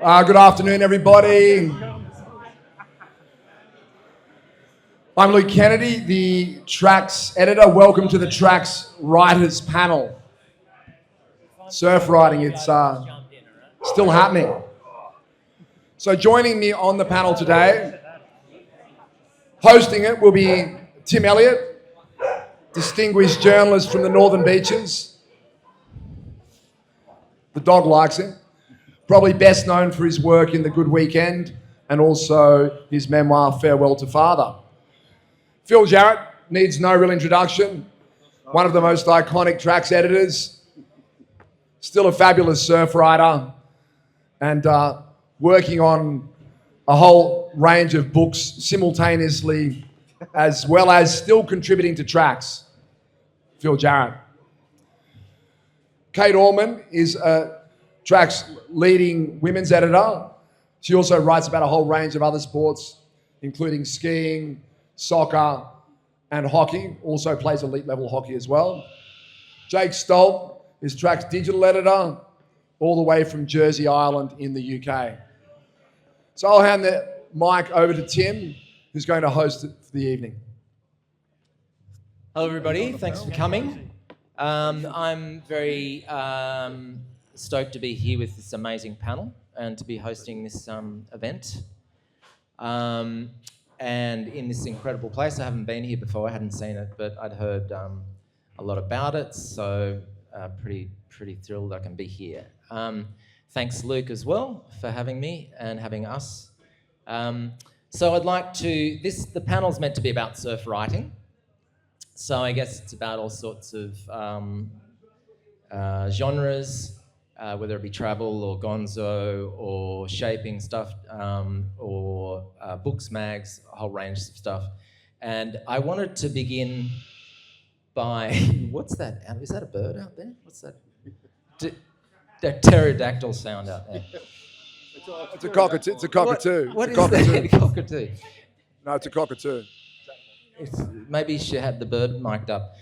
Good afternoon, everybody. I'm Luke Kennedy, the Tracks editor. Welcome to the Tracks Writers Panel. Surf riding, it's still happening. So joining me on the panel today, hosting it will be Tim Elliott, distinguished journalist from the Northern Beaches. The dog likes him. Probably best known for his work in The Good Weekend and also his memoir, Farewell to Father. Phil Jarratt needs no real introduction. One of the most iconic Tracks editors, still a fabulous surf rider, and working on a whole range of books simultaneously, as well as still contributing to Tracks. Phil Jarratt. Kate Allman is Tracks' leading women's editor. She also writes about a whole range of other sports, including skiing, soccer, and hockey. Also plays elite level hockey as well. Jake Stolte is Tracks' digital editor, all the way from Jersey Island in the UK. So I'll hand the mic over to Tim, who's going to host it for the evening. Hello, everybody. Thanks for coming. I'm very stoked to be here with this amazing panel and to be hosting this event. And in this incredible place. I haven't been here before, I hadn't seen it, but I'd heard a lot about it, so pretty thrilled I can be here. Thanks, Luke, as well, for having me and having us. So I'd like to, the panel's meant to be about surf writing, so I guess it's about all sorts of genres, whether it be travel or gonzo or shaping stuff or books, mags, a whole range of stuff. And I wanted to begin by, what's that? Is that a bird out there? What's that? That pterodactyl sound out there. It's a cockatoo. It's a cockatoo. What it's a is that? A cockatoo? No, it's a cockatoo. Maybe she had the bird mic'd up.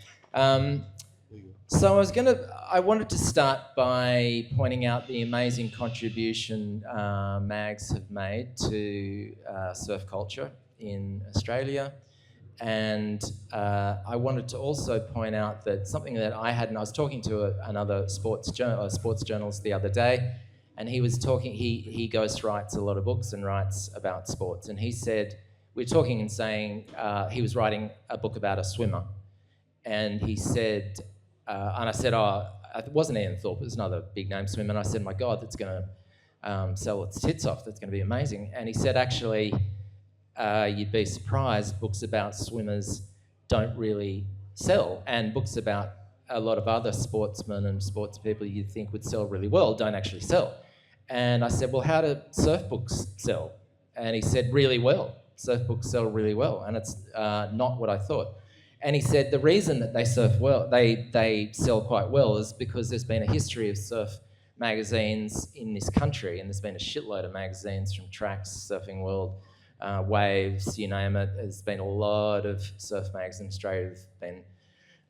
So I wanted to start by pointing out the amazing contribution mags have made to surf culture in Australia. And I wanted to also point out that something that I was talking to another sports journalist the other day, and he was talking, he ghostwrites a lot of books and writes about sports. And he said, we were talking and saying he was writing a book about a swimmer. And he said, and I said, it wasn't Ian Thorpe, it was another big name swimmer. And I said, my God, that's going to sell its tits off. That's going to be amazing. And he said, actually, you'd be surprised, books about swimmers don't really sell. And books about a lot of other sportsmen and sports people you'd think would sell really well don't actually sell. And I said, well, how do surf books sell? And he said, really well. Surf books sell really well. And it's not what I thought. And he said the reason that they they sell quite well is because there's been a history of surf magazines in this country, and there's been a shitload of magazines from Tracks, Surfing World, Waves, you name it. There's been a lot of surf mags in Australia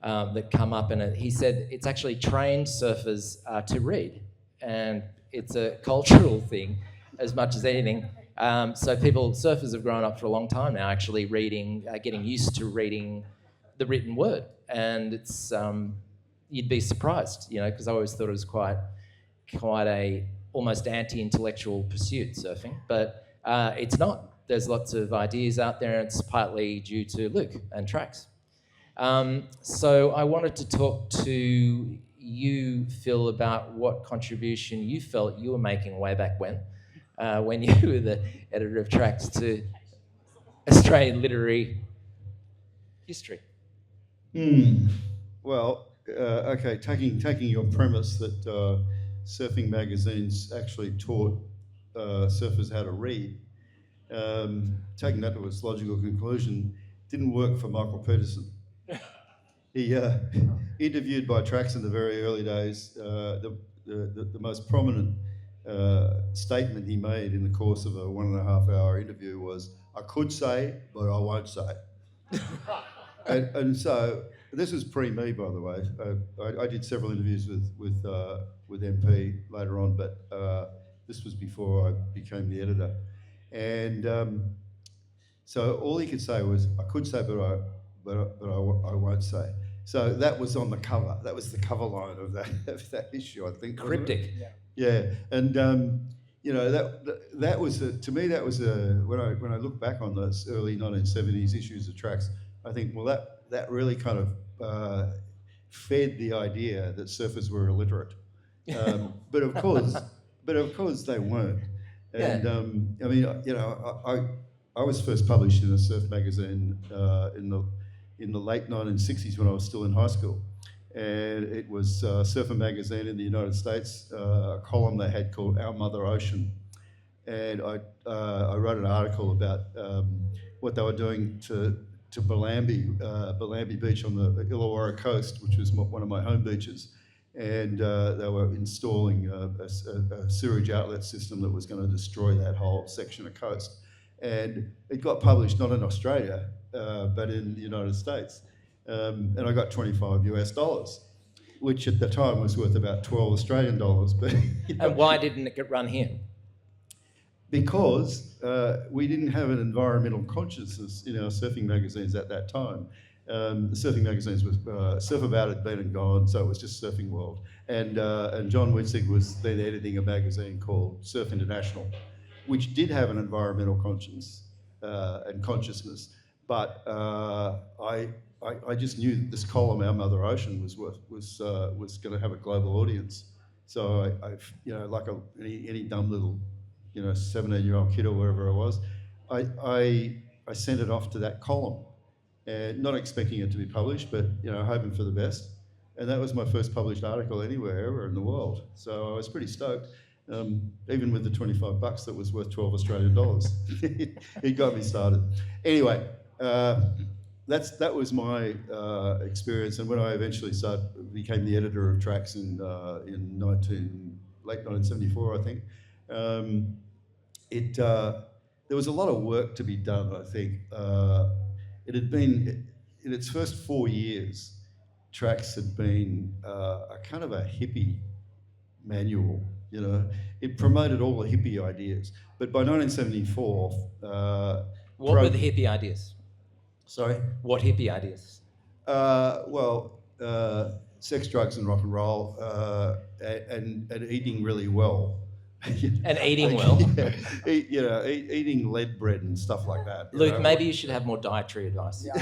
that come up, and he said it's actually trained surfers to read, and it's a cultural thing as much as anything. So surfers have grown up for a long time now, actually reading, getting used to reading the written word, and it's you'd be surprised, because I always thought it was quite a almost anti-intellectual pursuit, surfing, but it's not. There's lots of ideas out there, and it's partly due to Luke and Tracks. So I wanted to talk to you, Phil, about what contribution you felt you were making way back when you were the editor of Tracks to Australian literary history. Well, okay, taking your premise that surfing magazines actually taught surfers how to read, taking that to its logical conclusion, didn't work for Michael Peterson. He interviewed by Tracks in the very early days. The most prominent statement he made in the course of a 1.5 hour interview was, "I could say, but I won't say." And so this is pre-me, by the way. I did several interviews with MP later on, but This was before I became the editor. And so all he could say was, I could say, but I won't say. So that was on the cover. That was the cover line of that issue, I think. Cryptic. Yeah, and you know, that was to me, that was when I look back on those early 1970s issues of Tracks, I think, well, that really kind of fed the idea that surfers were illiterate. But of course they weren't. And I mean, you know, I was first published in a surf magazine in the late 1960s when I was still in high school. And it was Surfer Magazine in the United States, a column they had called Our Mother Ocean. And I wrote an article about what they were doing to Bellambi Beach on the Illawarra coast, which was one of my home beaches. And they were installing a sewage outlet system that was going to destroy that whole section of coast. And it got published not in Australia, but in the United States. And I got $25 which at the time was worth about 12 Australian dollars. But, you know, And why didn't it get run here? Because we didn't have an environmental consciousness in our surfing magazines at that time. The surfing magazines was Surf About had been and gone, so it was just Surfing World. And John Witzig was then editing a magazine called Surf International, which did have an environmental conscience and consciousness. But I just knew that this column, Our Mother Ocean, was going to have a global audience. So I you know, like any dumb little, you know, 17-year-old kid or wherever I was, I sent it off to that column, and not expecting it to be published, but, you know, hoping for the best. And that was my first published article anywhere ever in the world. So I was pretty stoked. Even with the $25 that was worth 12 Australian dollars, it got me started. Anyway, that was my experience. And when I eventually became the editor of Tracks in late 1974, I think, there was a lot of work to be done. I think it had been in its first 4 years, Tracks had been a kind of a hippie manual. You know, it promoted all the hippie ideas. But by 1974, What were the hippie ideas? Sorry? What hippie ideas? Sex, drugs, and rock and roll, and eating really well. And eating well. Yeah, eating lead bread and stuff like that. Luke, maybe you should have more dietary advice. Yeah.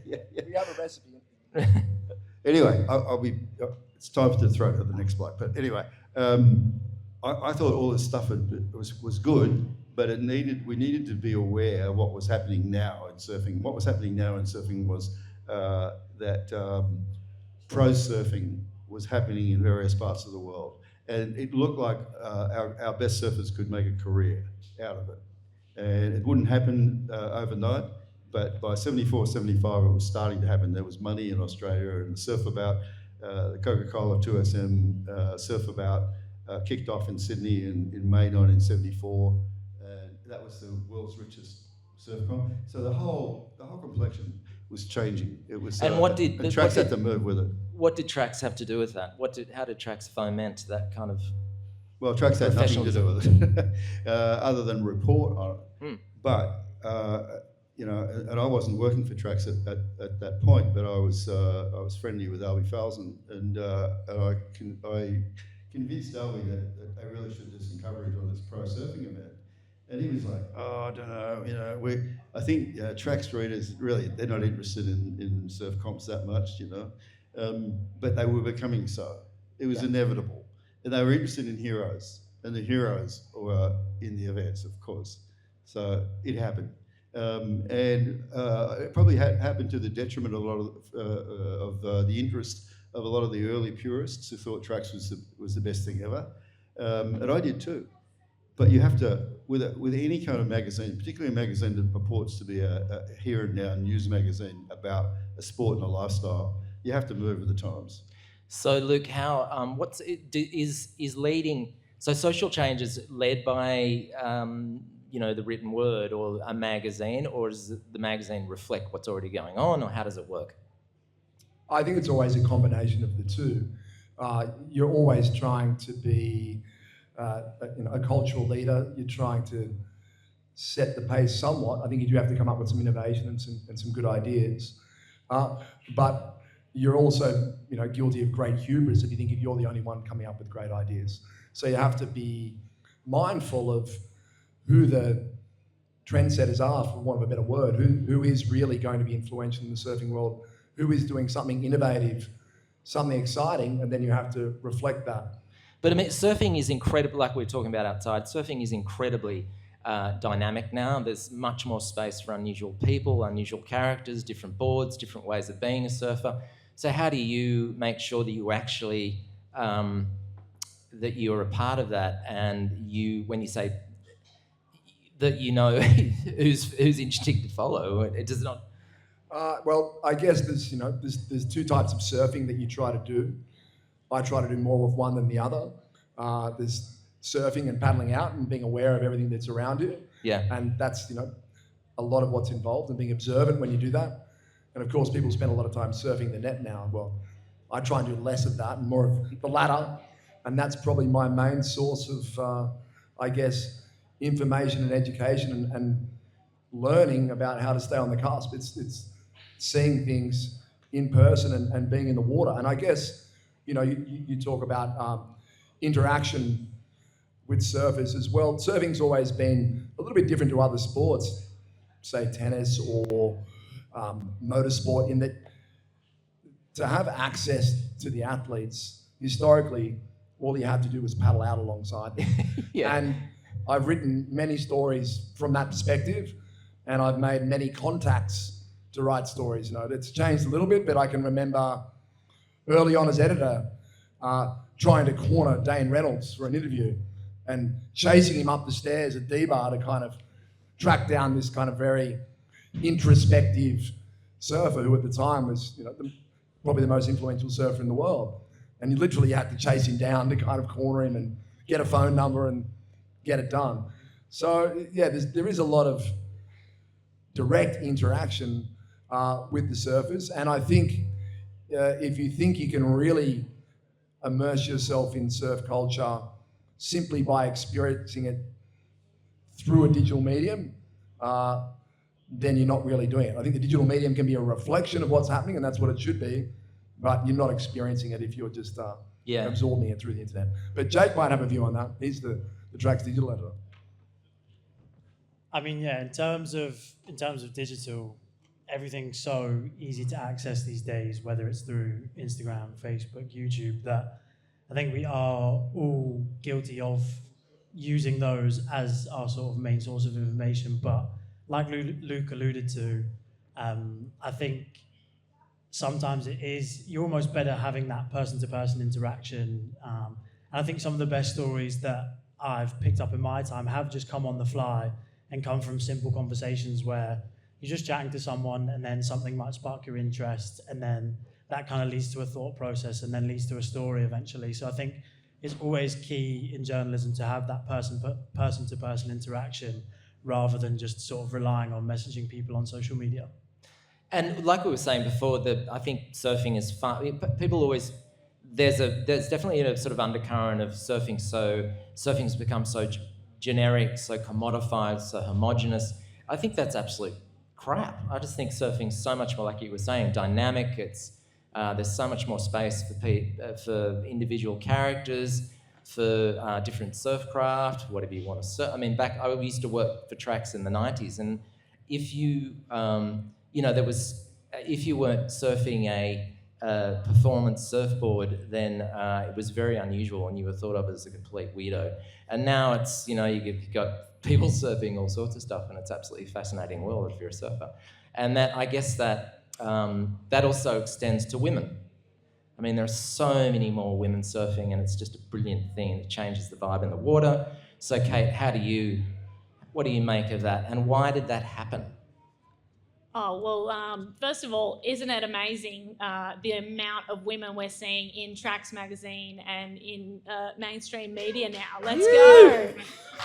We have a recipe. Anyway, it's time to throw it to the next bloke. But anyway, I thought all this stuff was good, but we needed to be aware of what was happening now in surfing. What was happening now in surfing was that pro surfing was happening in various parts of the world. And it looked like our best surfers could make a career out of it. And it wouldn't happen overnight, but by 74, 75, it was starting to happen. There was money in Australia, and the Surf About, the Coca-Cola 2SM Surf About kicked off in Sydney in May 1974. And that was the world's richest surf comp. So the whole complexion was changing. It was, And Tracks had to move with it. What did Tracks have to do with that? How did Tracks foment that kind of? Well, Tracks had nothing to do with it, other than report on it. But you know, and I wasn't working for Tracks at that point, but I was friendly with Albie Falzon, and I convinced Albie that they really should do some coverage on this pro surfing event. And he was like, oh, I don't know, you know, I think Tracks readers, really, they're not interested in surf comps that much, you know, but they were becoming so. It was inevitable. And they were interested in heroes, and the heroes were in the events, of course. So it happened. It probably happened to the detriment of a lot of the interest of a lot of the early purists who thought Tracks was the best thing ever. And I did too. But you have to, with any kind of magazine, particularly a magazine that purports to be a here and now news magazine about a sport and a lifestyle, you have to move with the times. So, Luke, how is leading? So, social change is led by you know, the written word or a magazine, or does the magazine reflect what's already going on, or how does it work? I think it's always a combination of the two. You're always trying to be a cultural leader. You're trying to set the pace somewhat. I think you do have to come up with some innovation and some good ideas. But you're also, guilty of great hubris if you think you're the only one coming up with great ideas. So you have to be mindful of who the trendsetters are, for want of a better word, who is really going to be influential in the surfing world, who is doing something innovative, something exciting, and then you have to reflect that. But I mean, surfing is incredible, like we were talking about outside, surfing is incredibly dynamic now. There's much more space for unusual people, unusual characters, different boards, different ways of being a surfer. So how do you make sure that you actually, that you're a part of that, and you, when you say that you know who's interesting to follow, it does not... Well, I guess there's two types of surfing that you try to do. I try to do more of one than the other. There's surfing and paddling out and being aware of everything that's around you. Yeah. And that's, a lot of what's involved, and being observant when you do that. And of course, people spend a lot of time surfing the net now. Well, I try and do less of that and more of the latter. And that's probably my main source of, I guess, information and education and learning about how to stay on the cusp. It's seeing things in person and being in the water. And I guess, you talk about interaction with surfers as well. Surfing's always been a little bit different to other sports, say tennis or motorsport, in that to have access to the athletes, historically, all you had to do was paddle out alongside them. Yeah. And I've written many stories from that perspective, and I've made many contacts to write stories. It's changed a little bit, but I can remember early on as editor trying to corner Dane Reynolds for an interview and chasing him up the stairs at D-Bar to kind of track down this kind of very introspective surfer who at the time was, probably the most influential surfer in the world. And you literally had to chase him down to kind of corner him and get a phone number and get it done. So yeah, there is a lot of direct interaction with the surfers. And I think if you think you can really immerse yourself in surf culture simply by experiencing it through a digital medium, then you're not really doing it. I think the digital medium can be a reflection of what's happening, and that's what it should be, but you're not experiencing it if you're just absorbing it through the internet. But Jake might have a view on that. He's the Track's digital editor. I mean, yeah, in terms of digital, everything's so easy to access these days, whether it's through Instagram, Facebook, YouTube, that I think we are all guilty of using those as our sort of main source of information. But like Luke alluded to, I think sometimes you're almost better having that person-to-person interaction. And I think some of the best stories that I've picked up in my time have just come on the fly and come from simple conversations where you're just chatting to someone and then something might spark your interest, and then that kind of leads to a thought process and then leads to a story eventually. So I think it's always key in journalism to have that person-to-person interaction rather than just sort of relying on messaging people on social media. And like we were saying before, I think surfing is fun. People always, there's definitely a sort of undercurrent of surfing. So surfing's become so generic, so commodified, so homogenous. I think that's absolute crap. I just think surfing's so much more, like you were saying, dynamic. There's so much more space for individual characters, for different surf craft, whatever you want to surf. I mean, I used to work for Tracks in the 90s, and if you, if you weren't surfing a performance surfboard, then it was very unusual and you were thought of as a complete weirdo. And now it's, you've got people surfing all sorts of stuff, and it's absolutely fascinating world if you're a surfer. And that, I guess that also extends to women. I mean, there are so many more women surfing, and it's just a brilliant thing. It changes the vibe in the water. So, Kate, what do you make of that, and why did that happen? Oh, well, first of all, isn't it amazing the amount of women we're seeing in Tracks magazine and in mainstream media now? Let's go.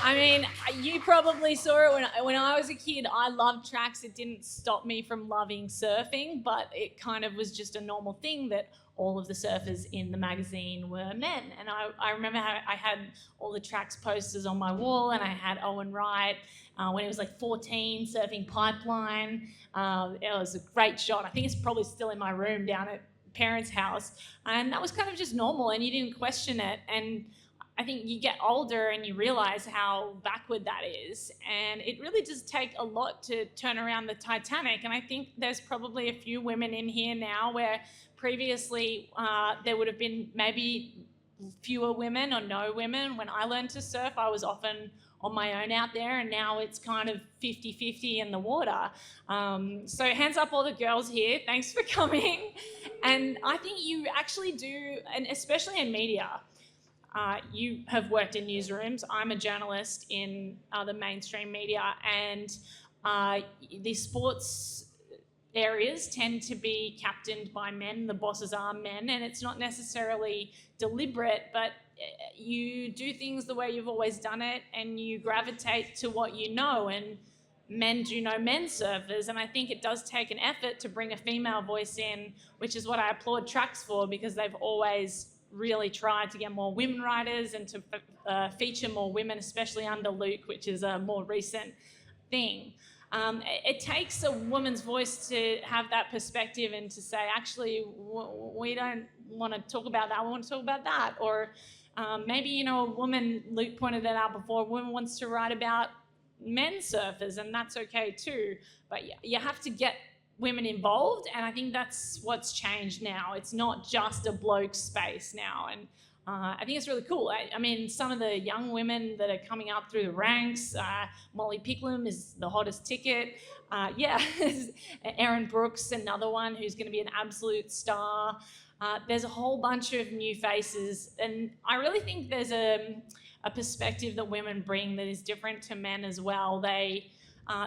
I mean, you probably saw it when I was a kid. I loved Tracks. It didn't stop me from loving surfing, but it kind of was just a normal thing that all of the surfers in the magazine were men. And I remember how I had all the tracks posters on my wall, and I had Owen Wright when he was like 14 surfing Pipeline. It was a great shot. I think it's probably still in my room down at parents' house. And that was kind of just normal, and you didn't question it. And I think you get older and you realize how backward that is. And it really does take a lot to turn around the Titanic. And I think there's probably a few women in here now where previously there would have been maybe fewer women or no women. When I learned to surf, I was often on my own out there, and now it's kind of 50-50 in the water. So hands up all the girls here, thanks for coming. And I think you actually do, and especially in media, you have worked in newsrooms. I'm a journalist in the mainstream media, and the sports areas tend to be captained by men. The bosses are men, and it's not necessarily deliberate, but you do things the way you've always done it, and you gravitate to what you know. And men do know men surfers, and I think it does take an effort to bring a female voice in, which is what I applaud Tracks for, because they've always really tried to get more women writers and to feature more women, especially under Luke, which is a more recent thing. It takes a woman's voice to have that perspective and to say, actually, we don't want to talk about that, we want to talk about that. Or maybe, a woman, Luke pointed that out before, a woman wants to write about men surfers, and that's okay too. But you have to get women involved, and I think that's what's changed now. It's not just a bloke space now, and I think it's really cool. I mean, some of the young women that are coming up through the ranks, Molly Picklum is the hottest ticket. Erin Brooks, another one who's going to be an absolute star. There's a whole bunch of new faces, and I really think there's a perspective that women bring that is different to men as well. They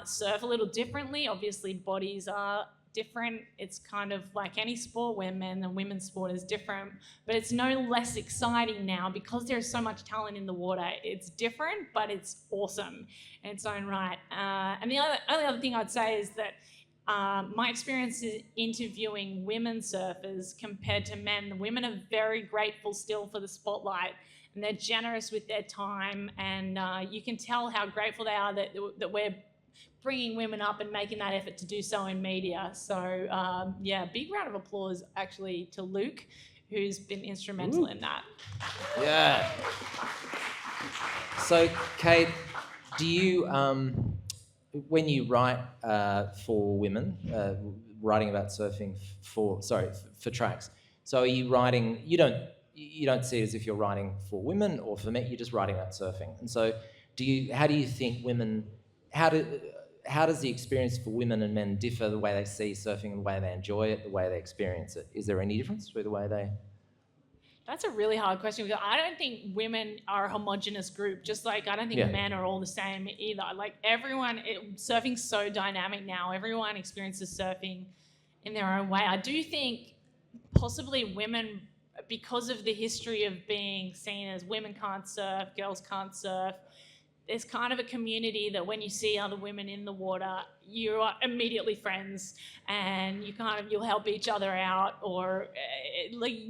surf a little differently. Obviously, bodies are different. It's kind of like any sport where men and women's sport is different, but it's no less exciting now because there's so much talent in the water. It's different, but it's awesome in its own right. And the only other thing I'd say is that my experience is interviewing women surfers compared to men. The women are very grateful still for the spotlight, and they're generous with their time, and you can tell how grateful they are that we're bringing women up and making that effort to do so in media. So big round of applause actually to Luke, who's been instrumental in that. Yeah. So Kate, do you, when you write for women, writing about surfing for Tracks, so are you writing, you don't see it as if you're writing for women or for men, you're just writing about surfing. And so how do you think women, how does the experience for women and men differ, the way they see surfing, the way they enjoy it, the way they experience it? Is there any difference with the way they... That's a really hard question, because I don't think women are a homogenous group, just like I don't think men are all the same either. Like surfing's so dynamic now. Everyone experiences surfing in their own way. I do think possibly women, because of the history of being seen as women can't surf, girls can't surf, there's kind of a community that when you see other women in the water, you are immediately friends, and you'll help each other out or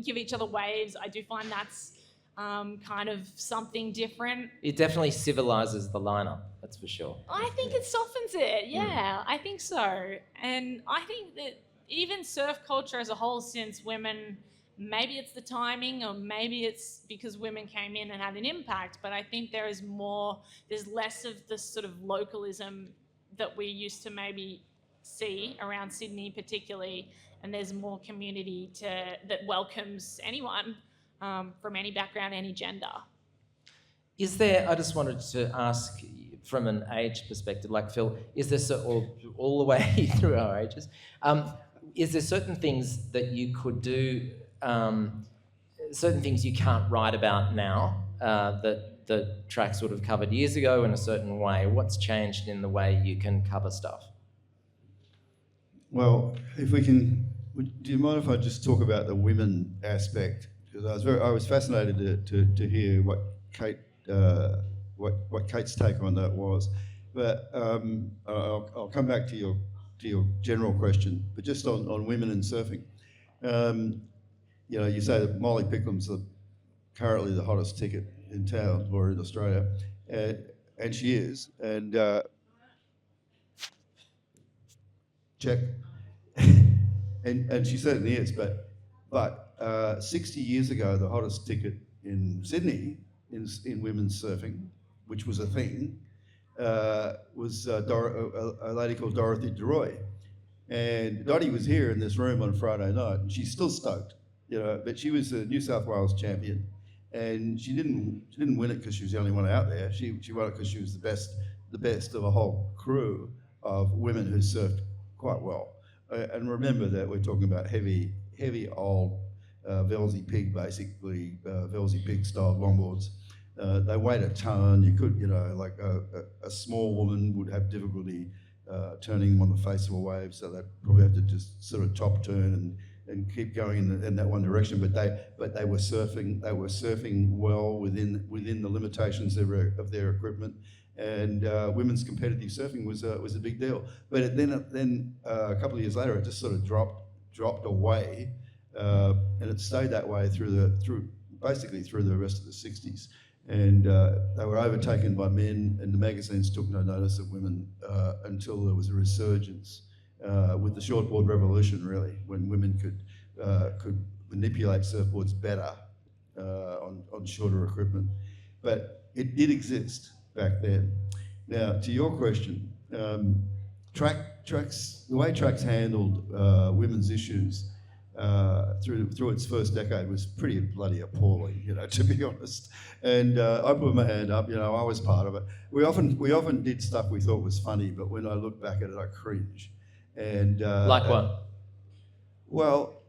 give each other waves. I do find that's kind of something different. It definitely civilises the lineup, that's for sure. I think it softens it, I think so. And I think that even surf culture as a whole, since women, maybe it's the timing, or maybe it's because women came in and had an impact, but I think there's less of this sort of localism that we used to maybe see around Sydney particularly, and there's more community that welcomes anyone from any background, any gender. Is there, I just wanted to ask from an age perspective, like Phil, is there all the way through our ages, is there certain things that you could do, certain things you can't write about now that Tracks would have covered years ago in a certain way? What's changed in the way you can cover stuff? Well, if we can, do you mind if I just talk about the women aspect? Because I was fascinated to hear what Kate's take on that was. But I'll come back to your general question, but just on women and surfing. you know, you say that Molly Pickham's currently the hottest ticket in town or in Australia, and she is, and check, and she certainly is, but 60 years ago, the hottest ticket in Sydney in women's surfing, which was a thing, was a lady called Dorothy DeRoy. And Dottie was here in this room on Friday night, and she's still stoked, you know, but she was a New South Wales champion, and she didn't win it because she was the only one out there. She won it because she was the best of a whole crew of women who surfed quite well. And remember that we're talking about heavy old Velzy Pig, basically Velzy Pig style longboards. They weighed a ton. You could, you know, like a small woman would have difficulty turning them on the face of a wave, so they'd probably have to just sort of top turn and keep going in that one direction. But they were surfing. They were surfing well within the limitations of their equipment. And women's competitive surfing was a big deal. But then a couple of years later, it just sort of dropped away, and it stayed that way basically through the rest of the 60s. And they were overtaken by men, and the magazines took no notice of women until there was a resurgence with the shortboard revolution, really, when women could manipulate surfboards better on shorter equipment. But it did exist back then. Now, to your question, Tracks, the way Tracks handled women's issues through its first decade was pretty bloody appalling, you know, to be honest. And I put my hand up, you know, I was part of it. We often did stuff we thought was funny, but when I look back at it, I cringe. And like what? Well,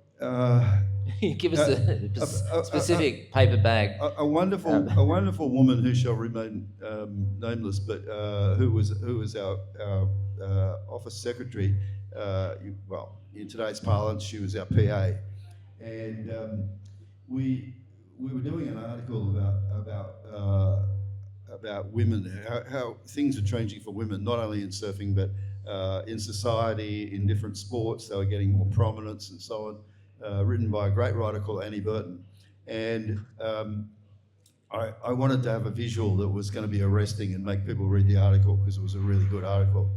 give us a specific paper bag. A wonderful woman who shall remain nameless, but who was our office secretary. Well, in today's parlance, she was our PA, and we were doing an article about women, how things are changing for women, not only in surfing but in society, in different sports. They were getting more prominence and so on. Written by a great writer called Annie Burton, and I wanted to have a visual that was going to be arresting and make people read the article because it was a really good article.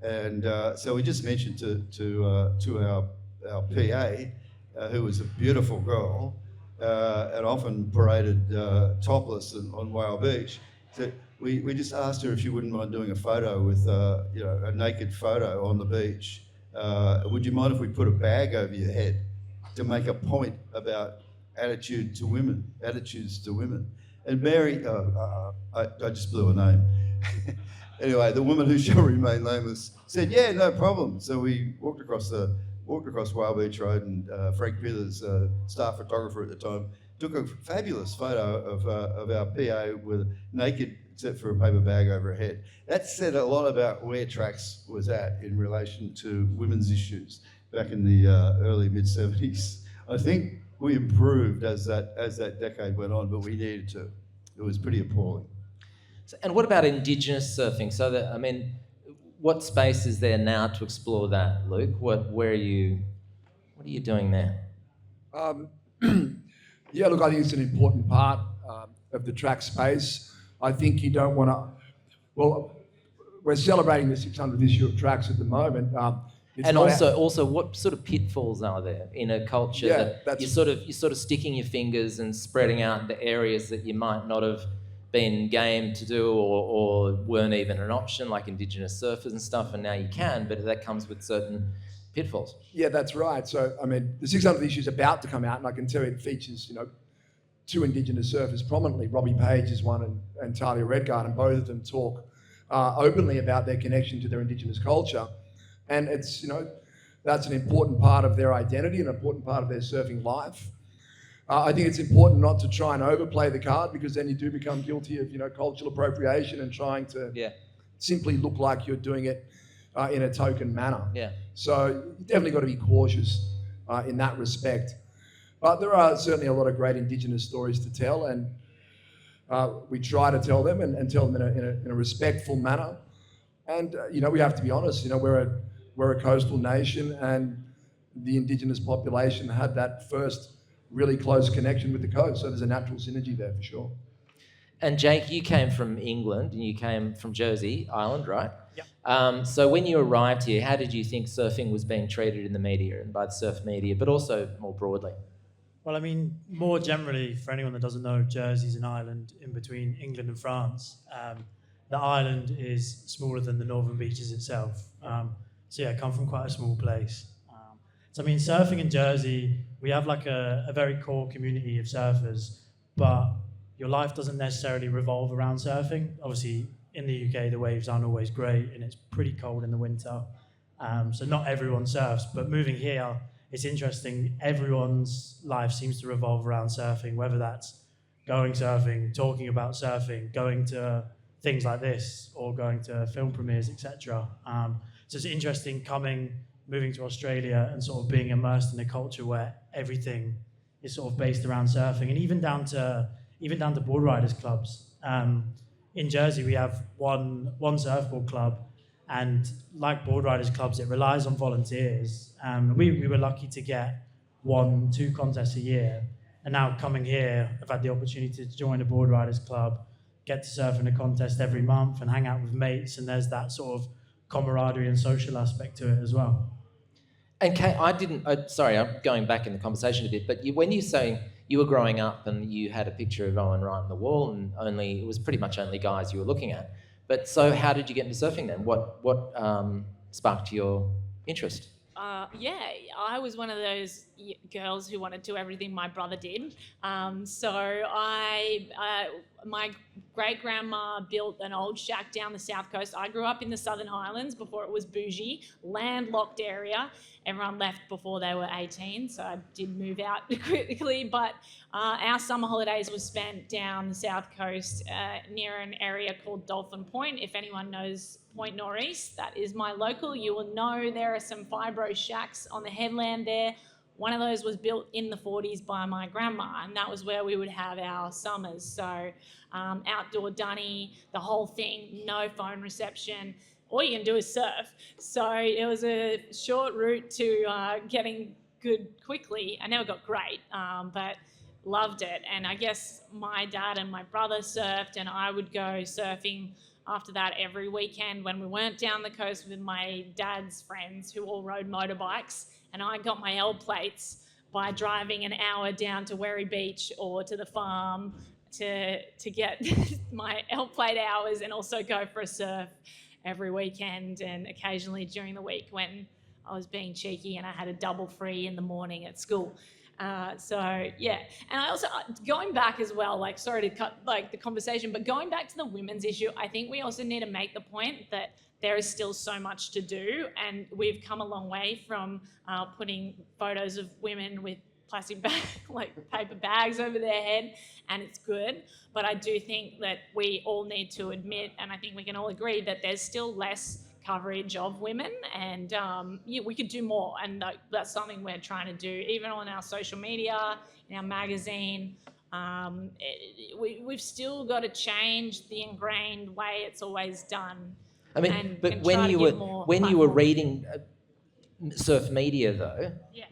And so we just mentioned to our PA, who was a beautiful girl and often paraded topless on Whale Beach, that we just asked her if she wouldn't mind doing a photo with you know, a naked photo on the beach. Would you mind if we put a bag over your head to make a point about attitudes to women? And Mary, I just blew her name. Anyway, the woman who shall remain nameless said, "Yeah, no problem." So we walked across Whale Beach Road, and Frank Pithers, staff photographer at the time, took a fabulous photo of our PA with naked, except for a paper bag over her head. That said a lot about where Tracks was at in relation to women's issues back in the early mid-70s. I think we improved as that decade went on, but we needed to. It was pretty appalling. And what about Indigenous surfing? So that, I mean, what space is there now to explore that, Luke? What are you doing there? Yeah, look, I think it's an important part of the track space. I think you don't want to. Well, we're celebrating the 600th issue of Tracks at the moment. And also, what sort of pitfalls are there in a culture that you're sort of sticking your fingers and spreading out the areas that you might not have been game to do or weren't even an option, like Indigenous surfers and stuff, and now you can, but that comes with certain pitfalls. Yeah, that's right. So, I mean, the 600th issue is about to come out, and I can tell you it features, you know, two Indigenous surfers prominently. Robbie Page is one, and Talia Redguard, and both of them talk openly about their connection to their Indigenous culture. And it's, you know, that's an important part of their identity, an important part of their surfing life. I think it's important not to try and overplay the card, because then you do become guilty of, you know, cultural appropriation and trying to simply look like you're doing it in a token manner. Yeah. So you definitely got to be cautious in that respect. But there are certainly a lot of great Indigenous stories to tell, and we try to tell them and tell them in a respectful manner. And you know, we have to be honest. You know, we're a coastal nation, and the Indigenous population had that first really close connection with the coast. So there's a natural synergy there for sure. And Jake, you came from England and you came from Jersey Island, right? Yep. So when you arrived here, how did you think surfing was being treated in the media and by the surf media, but also more broadly? Well, I mean, more generally, for anyone that doesn't know, Jersey's an island in between England and France. The island is smaller than the northern beaches itself. So yeah, I come from quite a small place. So I mean, surfing in Jersey, we have like a very core community of surfers, but your life doesn't necessarily revolve around surfing. Obviously, in the UK, the waves aren't always great and it's pretty cold in the winter. So not everyone surfs, but moving here, it's interesting. Everyone's life seems to revolve around surfing, whether that's going surfing, talking about surfing, going to things like this, or going to film premieres, etc. So it's interesting moving to Australia and sort of being immersed in a culture where everything is sort of based around surfing, and even down to board riders clubs. In Jersey, we have one surfboard club, and like board riders clubs, it relies on volunteers. We were lucky to get 1-2 contests a year, and now coming here, I've had the opportunity to join a board riders club, get to surf in a contest every month and hang out with mates, and there's that sort of camaraderie and social aspect to it as well. And Kate, sorry, I'm going back in the conversation a bit, but when you say you were growing up and you had a picture of Owen Wright on the wall and it was pretty much only guys you were looking at. But so how did you get into surfing then? What sparked your interest? Yeah, I was one of those girls who wanted to do everything my brother did. My great-grandma built an old shack down the south coast. I grew up in the Southern Highlands before it was bougie, landlocked area. Everyone left before they were 18, so I did move out quickly. But our summer holidays were spent down the south coast near an area called Dolphin Point. If anyone knows Point Northeast, that is my local. You will know there are some fibro shacks on the headland there. One of those was built in the 40s by my grandma, and that was where we would have our summers. So outdoor dunny, the whole thing, no phone reception. All you can do is surf. So it was a short route to getting good quickly. I never got great, but loved it. And I guess my dad and my brother surfed, and I would go surfing after that every weekend when we weren't down the coast with my dad's friends who all rode motorbikes. And I got my L plates by driving an hour down to Werry Beach or to the farm to get my L plate hours and also go for a surf every weekend and occasionally during the week when I was being cheeky and I had a double free in the morning at school. So yeah, and I also, going back as well, like, sorry to cut like the conversation, but going back to the women's issue, I think we also need to make the point that there is still so much to do, and we've come a long way from putting photos of women with plastic paper bags over their head, and it's good. But I do think that we all need to admit, and I think we can all agree, that there's still less coverage of women, and we could do more, and that's something we're trying to do, even on our social media, in our magazine. We've still got to change the ingrained way it's always done. I mean, but when you were reading surf media, though, yeah.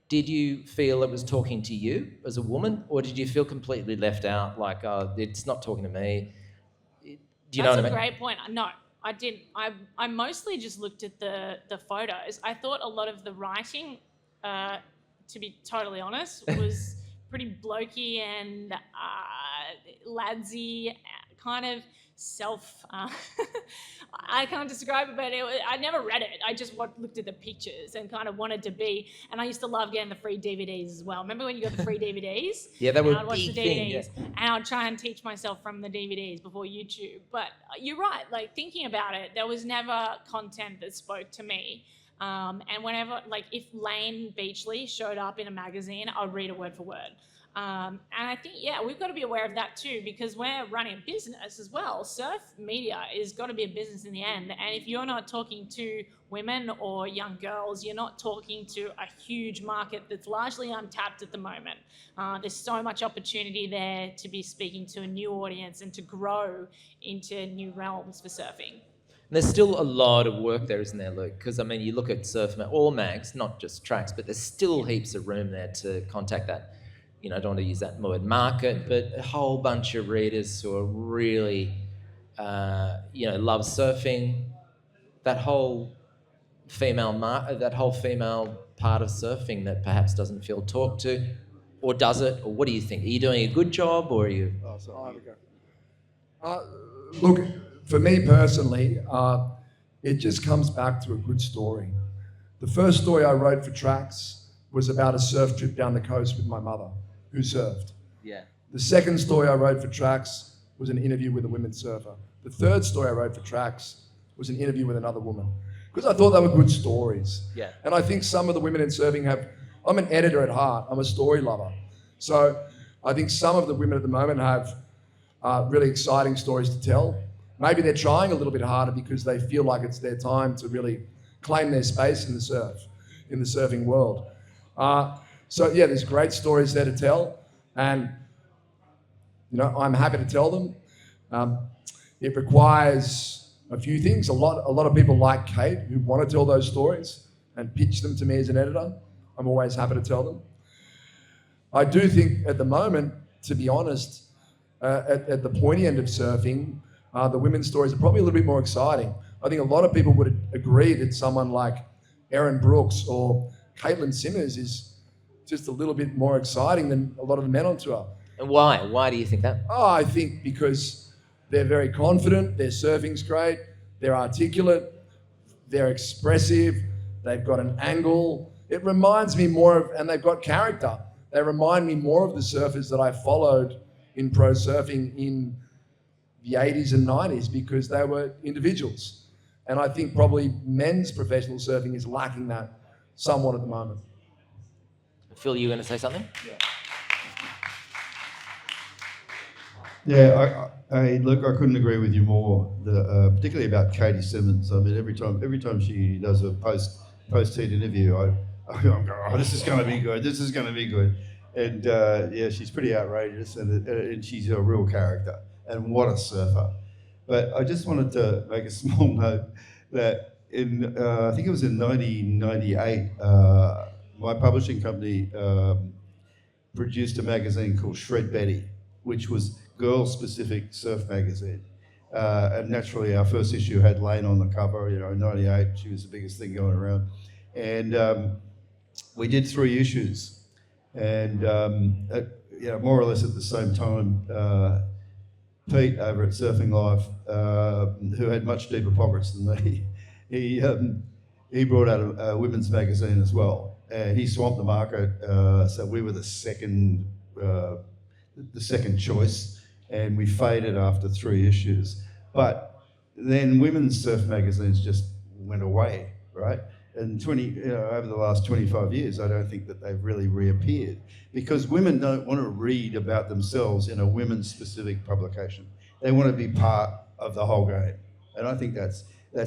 Did you feel it was talking to you as a woman, or did you feel completely left out, like, it's not talking to me? Do you know what I mean? That's a great point. No, I didn't. I mostly just looked at the photos. I thought a lot of the writing, to be totally honest, was pretty blokey and ladsy, kind of self. I can't describe it, but I never read it. I just looked at the pictures and kind of wanted to be. And I used to love getting the free DVDs as well. Remember when you got the free DVDs? Yeah, that was I'd watch the DVDs, thing, yeah. and I'd try and teach myself from the DVDs before YouTube. But you're right. Like, thinking about it, there was never content that spoke to me. And whenever, like, if Lane Beachley showed up in a magazine, I'd read it word for word. And I think, yeah, we've got to be aware of that too, because we're running a business as well. Surf media is got to be a business in the end. And if you're not talking to women or young girls, you're not talking to a huge market that's largely untapped at the moment. There's so much opportunity there to be speaking to a new audience and to grow into new realms for surfing. There's still a lot of work there, isn't there, Luke? Because, I mean, you look at surf, all mags, not just tracks, but there's still heaps of room there to contact that. I don't want to use that word market, but a whole bunch of readers who are really, love surfing. That whole female part of surfing that perhaps doesn't feel talked to, or does it? Or what do you think? Are you doing a good job, or are you? Oh, sorry. Look, for me personally, it just comes back to a good story. The first story I wrote for Tracks was about a surf trip down the coast with my mother, who surfed. Yeah. The second story I wrote for Tracks was an interview with a women surfer. The third story I wrote for Tracks was an interview with another woman, because I thought they were good stories. Yeah. And I think some of the women in surfing I'm an editor at heart, I'm a story lover. So I think some of the women at the moment have really exciting stories to tell. Maybe they're trying a little bit harder because they feel like it's their time to really claim their space in the surfing world. So yeah, there's great stories there to tell, and I'm happy to tell them. It requires a few things. A lot of people like Kate who want to tell those stories and pitch them to me as an editor. I'm always happy to tell them. I do think at the moment, to be honest, at the pointy end of surfing, the women's stories are probably a little bit more exciting. I think a lot of people would agree that someone like Erin Brooks or Caitlin Simmers is just a little bit more exciting than a lot of the men on tour. And why? Why do you think that? Oh, I think because they're very confident, their surfing's great, they're articulate, they're expressive, they've got an angle. It reminds me more of, and they've got character. They remind me more of the surfers that I followed in pro surfing in the 80s and 90s, because they were individuals. And I think probably men's professional surfing is lacking that somewhat at the moment. Phil, you were going to say something? Yeah, I couldn't agree with you more. Particularly about Katie Simmons. I mean, every time she does a post-heat interview, I'm going, oh, this is going to be good. This is going to be good. And she's pretty outrageous, and she's a real character. And what a surfer! But I just wanted to make a small note that I think it was in 1998, my publishing company produced a magazine called Shred Betty, which was girl-specific surf magazine. And naturally, our first issue had Lane on the cover. In '98, she was the biggest thing going around. And we did 3 issues. And more or less at the same time, Pete over at Surfing Life, who had much deeper pockets than me, he brought out a women's magazine as well, and he swamped the market. So we were the second choice, and we faded after 3 issues. But then women's surf magazines just went away, right? And over the last 25 years, I don't think that they've really reappeared, because women don't want to read about themselves in a women's specific publication. They want to be part of the whole game. And I think that's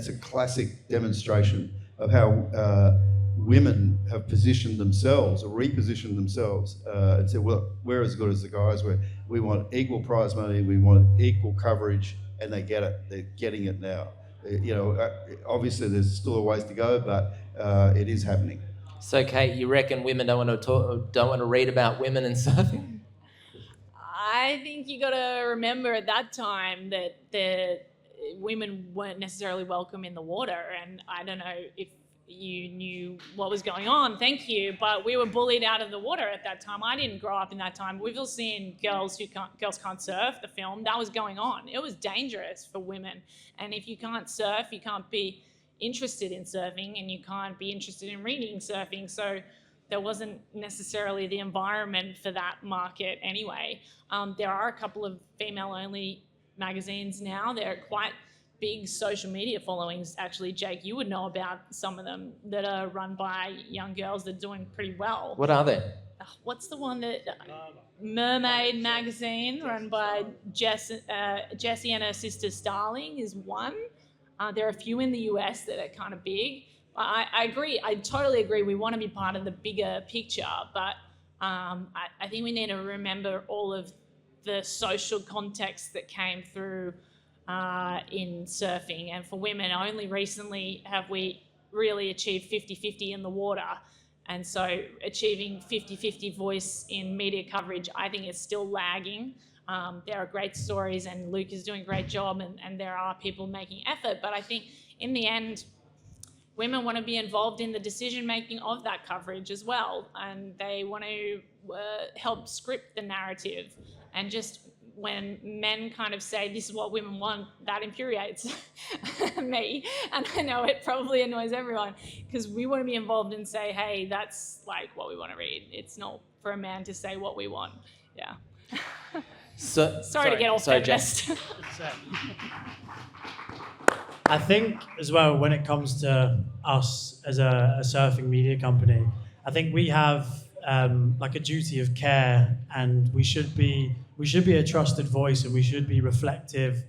a classic demonstration of how women have positioned themselves or repositioned themselves and said, well, we're as good as the guys. We want equal prize money, we want equal coverage, and they get it. They're getting it now. Obviously there's still a ways to go, but it is happening. So, Kate, you reckon women don't want to read about women in surfing? I think you got to remember at that time that the women weren't necessarily welcome in the water, and I don't know if you knew what was going on. Thank you, but we were bullied out of the water at that time. I didn't grow up in that time. We've all seen Girls Can't Surf, the film. That was going on. It was dangerous for women, and if you can't surf, you can't be interested in surfing, and you can't be interested in reading surfing. So there wasn't necessarily the environment for that market anyway. There are a couple of female-only magazines now. They're quite big social media followings. Actually, Jake, you would know about some of them that are run by young girls that are doing pretty well. What are they? What's the one that... Mermaid magazine, run by Jessie and her sister Starling, is one. There are a few in the US that are kind of big. I agree. I totally agree. We want to be part of the bigger picture, but I think we need to remember all of the social context that came through in surfing. And for women, only recently have we really achieved 50-50 in the water. And so achieving 50-50 voice in media coverage, I think is still lagging. There are great stories and Luke is doing a great job and there are people making effort, but I think in the end, women want to be involved in the decision-making of that coverage as well, and they want to help script the narrative. And just when men kind of say, this is what women want, that infuriates me. And I know it probably annoys everyone, because we want to be involved and say, hey, that's like what we want to read. It's not for a man to say what we want. Yeah. Sorry to get all feminist. I think as well, when it comes to us as a surfing media company, I think we have like a duty of care, and we should be a trusted voice, and we should be reflective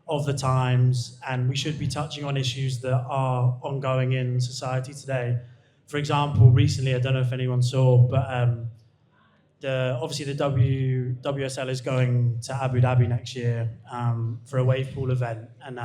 of the times, and we should be touching on issues that are ongoing in society today. For example, recently, I don't know if anyone saw, but obviously the WSL is going to Abu Dhabi next year for a wave pool event, and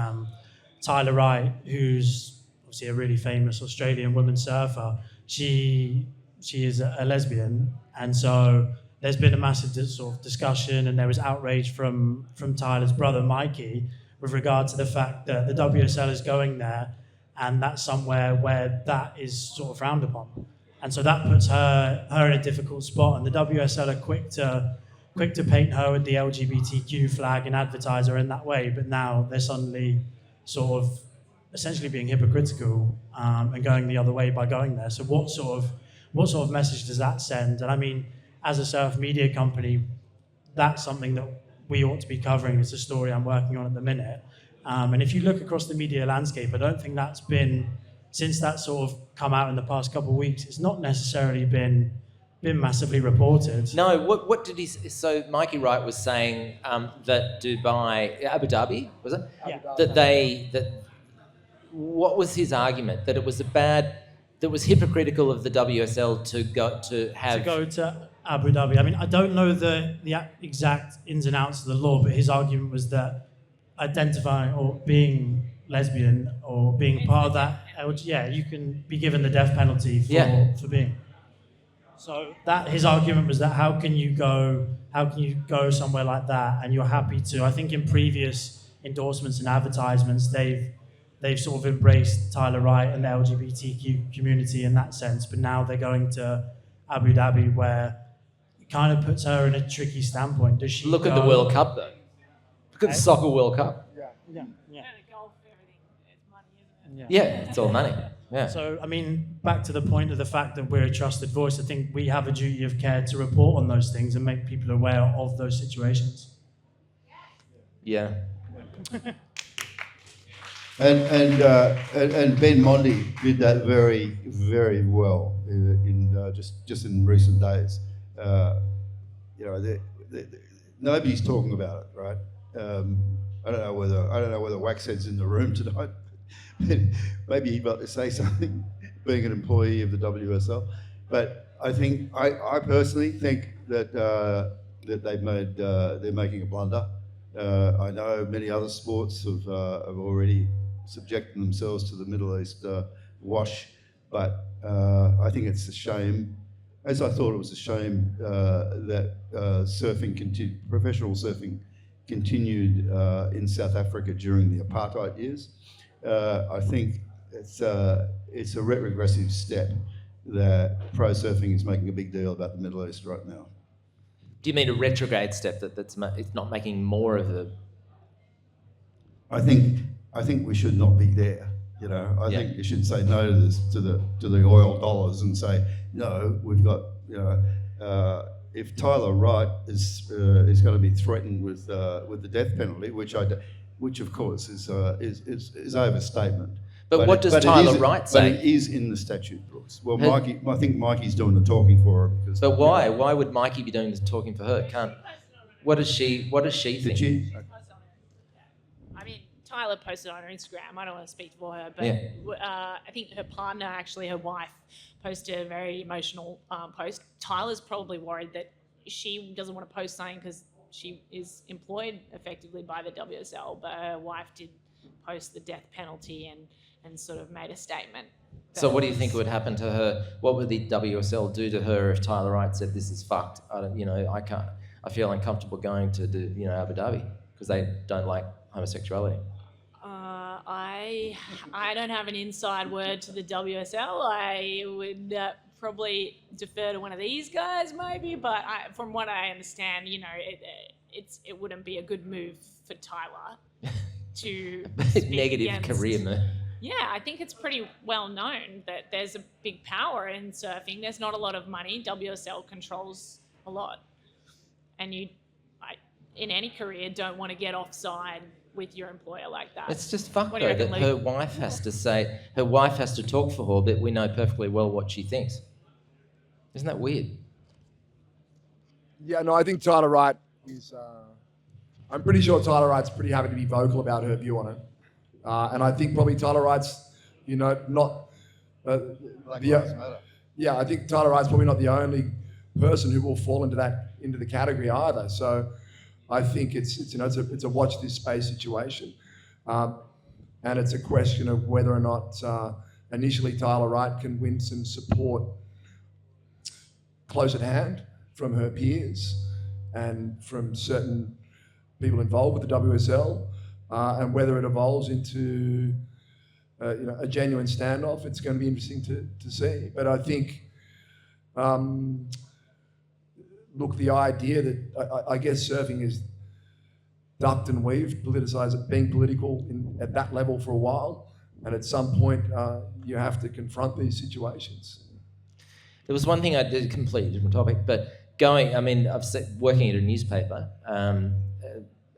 Tyler Wright, who's obviously a really famous Australian woman surfer, she is a lesbian, and so there's been a massive sort of discussion, and there was outrage from Tyler's brother Mikey with regard to the fact that the WSL is going there, and that's somewhere where that is sort of frowned upon, and so that puts her in a difficult spot, and the WSL are quick to paint her with the LGBTQ flag and advertise her in that way, but now they're suddenly sort of essentially being hypocritical and going the other way by going there. So what sort of message does that send? And I mean, as a surf media company, that's something that we ought to be covering. It's a story I'm working on at the minute. And if you look across the media landscape, I don't think that's been, since that sort of come out in the past couple of weeks, it's not necessarily been massively reported. No, what did he? So Mikey Wright was saying that Abu Dhabi, was it? Yeah. What was his argument? That it was that was hypocritical of the WSL to go to Abu Dhabi. I mean, I don't know the exact ins and outs of the law, but his argument was that identifying or being lesbian or being part of that, you can be given the death penalty for being. So that his argument was that how can you go somewhere like that and you're happy to? I think in previous endorsements and advertisements they've sort of embraced Tyler Wright and the LGBTQ community in that sense, but now they're going to Abu Dhabi, where it kind of puts her in a tricky standpoint. Does she look at the World Cup though? Look at the Soccer World Cup. Yeah. Golf, everything, it's money, isn't it? Yeah, it's all money. Yeah. So, I mean, back to the point of the fact that we're a trusted voice, I think we have a duty of care to report on those things and make people aware of those situations. Yeah. And Ben Mondi did that very, very well in just in recent days. Nobody's talking about it, right? I don't know whether Waxhead's in the room tonight. Maybe he'd like to say something, being an employee of the WSL. But I think I personally think that they're making a blunder. I know many other sports have already subjected themselves to the Middle East wash, but I think it's a shame, as I thought it was a shame that professional surfing continued in South Africa during the apartheid years. I think it's a retrogressive step that pro surfing is making a big deal about the Middle East right now. Do you mean a retrograde step it's not making more of a? I think we should not be there. I think you should say no to this, to the oil dollars, and say no. We've got if Tyler Wright is going to be threatened with the death penalty, which of course is overstatement. But what does Tyler Wright say? But it is in the statute books. Well, I think Mikey's doing the talking for her. But why? Why would Mikey be doing the talking for her? What does she think? I mean, Tyler posted on her Instagram. I don't want to speak for her, but I think her partner, actually her wife, posted a very emotional post. Tyler's probably worried that she doesn't want to post something because she is employed effectively by the WSL, but her wife did post the death penalty and sort of made a statement. So what do you think would happen to her? What would the WSL do to her if Tyler Wright said, "This is fucked. I can't. I feel uncomfortable going to Abu Dhabi because they don't like homosexuality." I don't have an inside word to the WSL. I would probably defer to one of these guys maybe, but from what I understand, it wouldn't be a good move for Tyler to speak negative against. career move. Yeah, I think it's pretty well known that there's a big power in surfing. There's not a lot of money. WSL controls a lot. And in any career, don't want to get offside with your employer like that. It's just fucked What do you though reckon, that Luke? her wife has to talk for her, but we know perfectly well what she thinks. Isn't that weird? Yeah, no, I think Tyler Wright is. I'm pretty sure Tyler Wright's pretty happy to be vocal about her view on it, and I think probably Tyler Wright's, not. Yeah, I think Tyler Wright's probably not the only person who will fall into the category either. So, I think it's a watch this space situation, and it's a question of whether or not initially Tyler Wright can win some support close at hand from her peers and from certain people involved with the WSL, and whether it evolves into a genuine standoff. It's going to be interesting to see. But I think, look, the idea that I guess surfing is ducked and weaved, politicized, being political at that level for a while, and at some point you have to confront these situations. There was one thing I did, completely different topic, but working at a newspaper,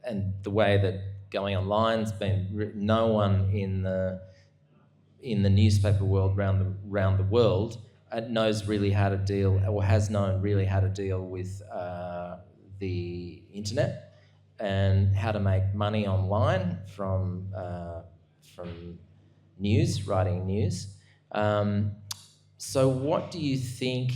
and the way that going online's been, no one in the newspaper world around the world knows really how to deal, or has known really how to deal with the internet and how to make money online from news, writing news. So what do you think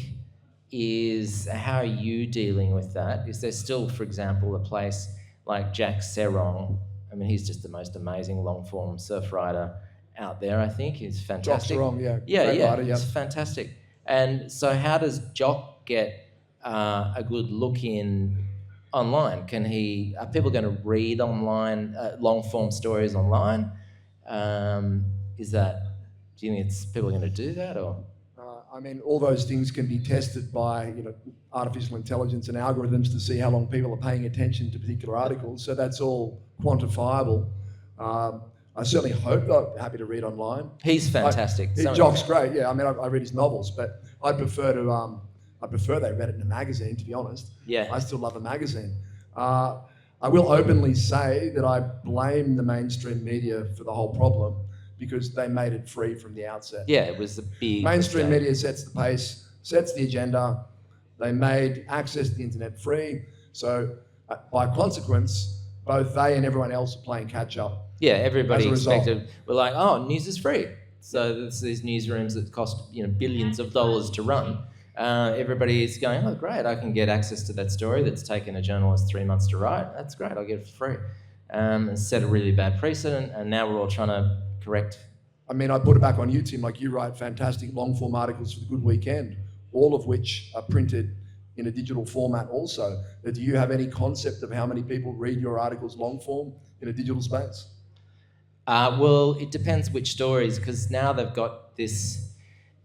how are you dealing with that? Is there still, for example, a place like Jack Serong? I mean, he's just the most amazing long-form surf rider out there, I think. He's fantastic. Jock Serong, yeah. Yeah, Great rider, he's fantastic. And so how does Jock get a good look in online? Are people going to read online, long-form stories online? Do you think people are going to do that, or...? All those things can be tested by artificial intelligence and algorithms to see how long people are paying attention to particular articles. So that's all quantifiable. I certainly hope they're happy to read online. He's fantastic. Jock's great. Yeah, I read his novels, but I prefer they read it in a magazine. To be honest, yeah, I still love a magazine. I will openly say that I blame the mainstream media for the whole problem, because they made it free from the outset. Yeah, it was a big mainstream mistake. media sets the pace, sets the agenda. They made access to the internet free. So by consequence, both they and everyone else are playing catch up. Yeah, everybody expected. Result. We're like, oh, news is free. So there's these newsrooms that cost billions of dollars to run. Everybody is going, oh, great, I can get access to that story that's taken a journalist 3 months to write. That's great, I'll get it for free. And set a really bad precedent, and now we're all trying to correct. I put it back on you, Tim. Like, you write fantastic long-form articles for The Good Weekend, all of which are printed in a digital format also. Do you have any concept of how many people read your articles long-form in a digital space? Well, it depends which stories, because now they've got this...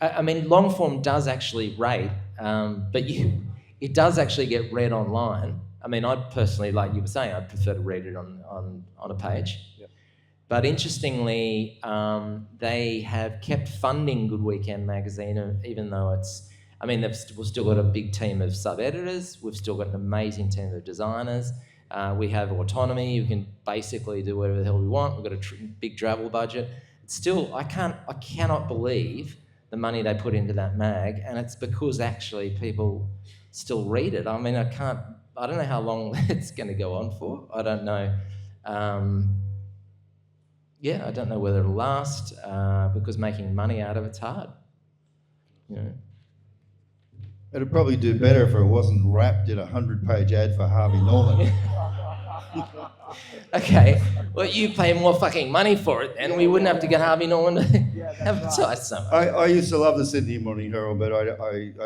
long-form does actually rate, but it does actually get read online. I personally, like you were saying, I'd prefer to read it on a page. Yep. But interestingly, they have kept funding Good Weekend magazine, even though we've still got a big team of sub-editors. We've still got an amazing team of designers. We have autonomy. We can basically do whatever the hell we want. We've got a big travel budget. Still, I cannot believe the money they put into that mag, and it's because actually people still read it. I don't know how long it's going to go on for. I don't know. I don't know whether it'll last, because making money out of it's hard. It'd probably do better if it wasn't wrapped in a 100-page ad for Harvey Norman. Okay, well, you pay more fucking money for it, and we wouldn't have to get Harvey Norman to advertise so much. I used to love the Sydney Morning Herald, but I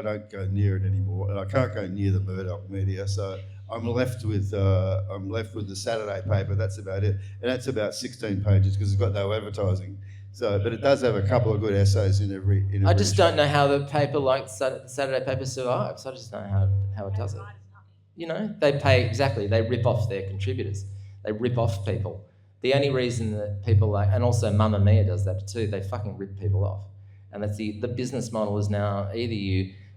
don't go near it anymore, and I can't go near the Murdoch media, so I'm left with the Saturday paper. That's about it, and that's about 16 pages because it's got no advertising. So, but it does have a couple of good essays in every. I just don't know how the paper like Saturday paper survives. I just don't know how it does it. You know, they rip off their contributors. They rip off people. The only reason that people like, and also Mamma Mia does that too, they fucking rip people off. And that's the business model is now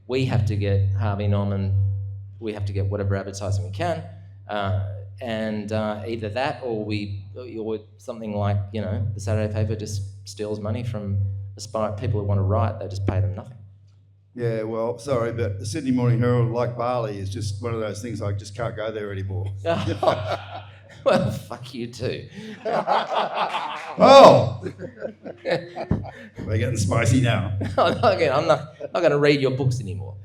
we have to get Harvey Norman, we have to get whatever advertising we can, and either that or something like, you know, the Saturday paper just steals money from people who want to write, they just pay them nothing. Yeah, well, sorry, but the Sydney Morning Herald, like Bali, is just one of those things I just can't go there anymore. Well, fuck you too. Oh! We're getting spicy now. I'm not going to read your books anymore.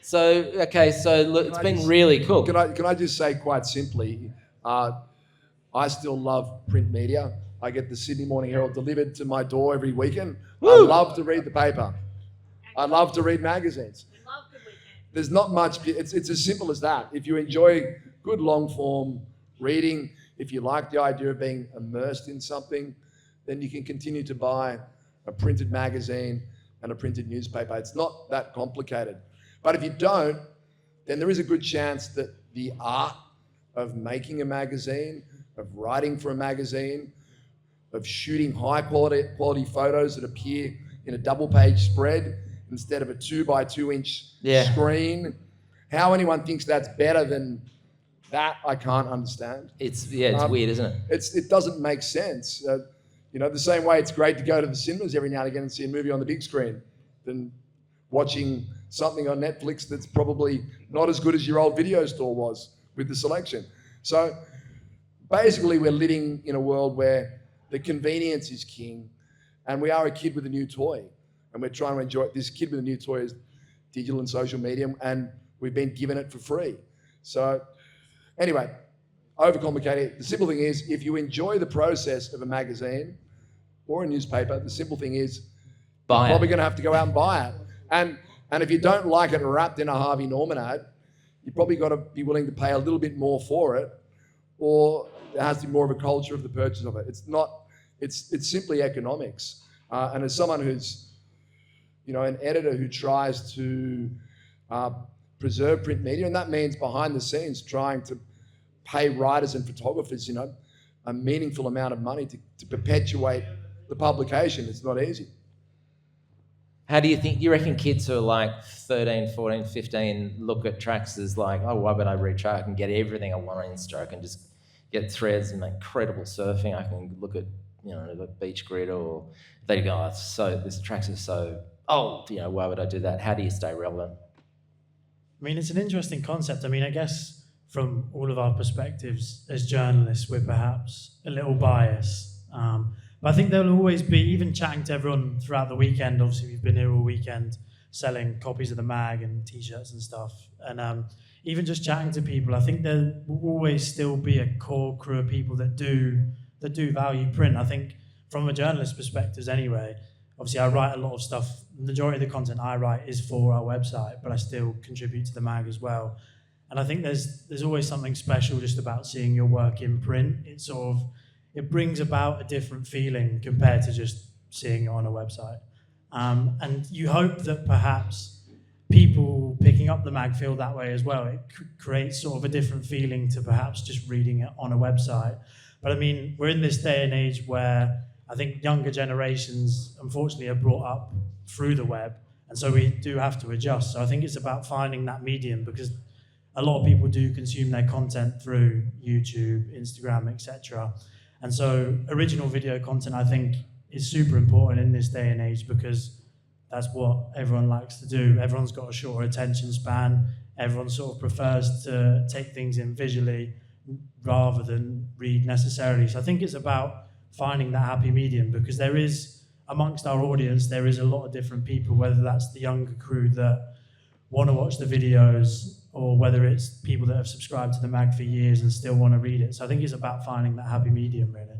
So, okay, look, it's been really cool. Can I just say quite simply, I still love print media. I get the Sydney Morning Herald delivered to my door every weekend. Woo! I love to read the paper. I love to read magazines. There's not much, it's as simple as that. If you enjoy good long form reading, if you like the idea of being immersed in something, then you can continue to buy a printed magazine and a printed newspaper. It's not that complicated. But if you don't, then there is a good chance that the art of making a magazine, of writing for a magazine, of shooting high quality photos that appear in a double page spread instead of a 2x2 inch screen. How anyone thinks that's better than that, I can't understand. It's weird, isn't it? It doesn't make sense. You know, the same way it's great to go to the cinemas every now and again and see a movie on the big screen than watching something on Netflix that's probably not as good as your old video store was with the selection. So basically we're living in a world where the convenience is king, and we are a kid with a new toy, and we're trying to enjoy it. This kid with a new toy is digital and social media, and we've been given it for free. So anyway, overcomplicated. The simple thing is, if you enjoy the process of a magazine or a newspaper, the simple thing is you're probably going to have to go out and buy it. And if you don't like it wrapped in a Harvey Norman ad, you probably got to be willing to pay a little bit more for it, or there has to be more of a culture of the purchase of it. It's simply economics. And as someone who's, you know, an editor who tries to preserve print media, and that means behind the scenes trying to pay writers and photographers, you know, a meaningful amount of money to perpetuate the publication. It's not easy. How do you reckon kids who are like 13, 14, 15 look at tracks as like, oh, why would I read track? I can get everything I want in stroke and just get threads and incredible surfing. I can look at, you know, the beach grid, or they go, oh, this tracks are so old, you know, why would I do that? How do you stay relevant? I mean, it's an interesting concept. I mean, I guess from all of our perspectives as journalists, we're perhaps a little biased. But I think there'll always be, even chatting to everyone throughout the weekend, obviously we've been here all weekend selling copies of the mag and T-shirts and stuff. And even just chatting to people, I think there will always still be a core crew of people that do value print. I think from a journalist perspective anyway, obviously I write a lot of stuff. The majority of the content I write is for our website, but I still contribute to the mag as well. And I think there's always something special just about seeing your work in print. It brings about a different feeling compared to just seeing it on a website. And you hope that perhaps people picking up the mag feel that way as well. It creates sort of a different feeling to perhaps just reading it on a website. But I mean, we're in this day and age where I think younger generations, unfortunately, are brought up through the web. And so we do have to adjust. So I think it's about finding that medium, because a lot of people do consume their content through YouTube, Instagram, etc. And so original video content, I think, is super important in this day and age, because that's what everyone likes to do. Everyone's got a shorter attention span. Everyone sort of prefers to take things in visually rather than read necessarily. So I think it's about finding that happy medium, because there is, amongst our audience, there is a lot of different people, whether that's the younger crew that want to watch the videos or whether it's people that have subscribed to the mag for years and still want to read it. So I think it's about finding that happy medium, really.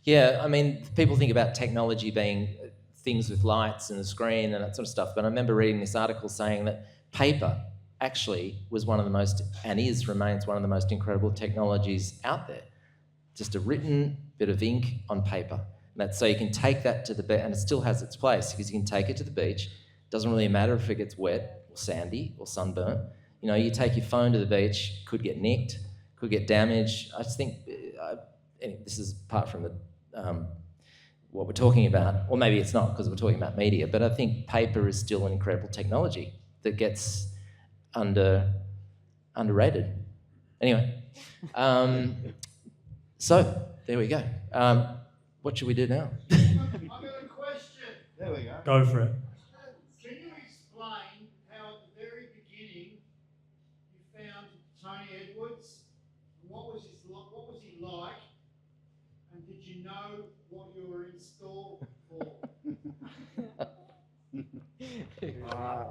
Yeah, I mean, people think about technology being things with lights and a screen and that sort of stuff, but I remember reading this article saying that paper actually was one of the most, and remains one of the most incredible technologies out there. Just a written bit of ink on paper. So you can take that to the beach, and it still has its place because you can take it to the beach. It doesn't really matter if it gets wet or sandy or sunburnt. You know, you take your phone to the beach, could get nicked, could get damaged. I just think, this is apart from what we're talking about, or maybe it's not because we're talking about media, but I think paper is still an incredible technology that gets underrated. Anyway, so there we go. What should we do now? I've got a question. There we go. Go for it. Can you explain how at the very beginning you found Tony Edwards? What was he like? And did you know what you were in store for?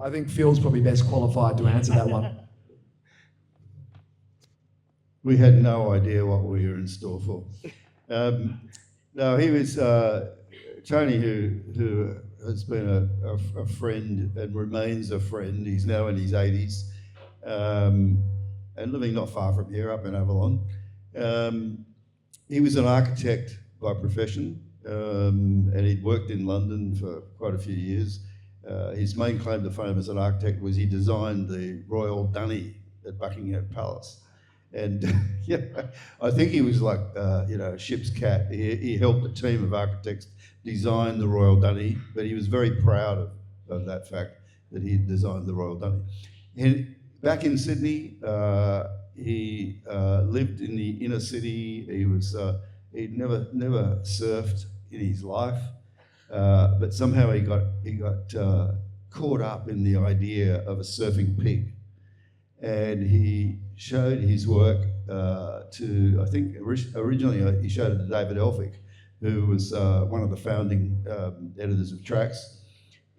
I think Phil's probably best qualified to answer that one. We had no idea what we were in store for. No, he was Tony, who has been a friend and remains a friend. He's now in his 80s and living not far from here, up in Avalon. He was an architect by profession, and he'd worked in London for quite a few years. His main claim to fame as an architect was he designed the Royal Dunny at Buckingham Palace. And yeah, I think he was like, ship's cat. He helped a team of architects design the Royal Dunny, but he was very proud of that fact that he designed the Royal Dunny. And back in Sydney, he lived in the inner city. He'd never surfed in his life, but somehow he got caught up in the idea of a surfing pig. And he showed his work to, I think originally he showed it to David Elphick, who was one of the founding editors of Tracks.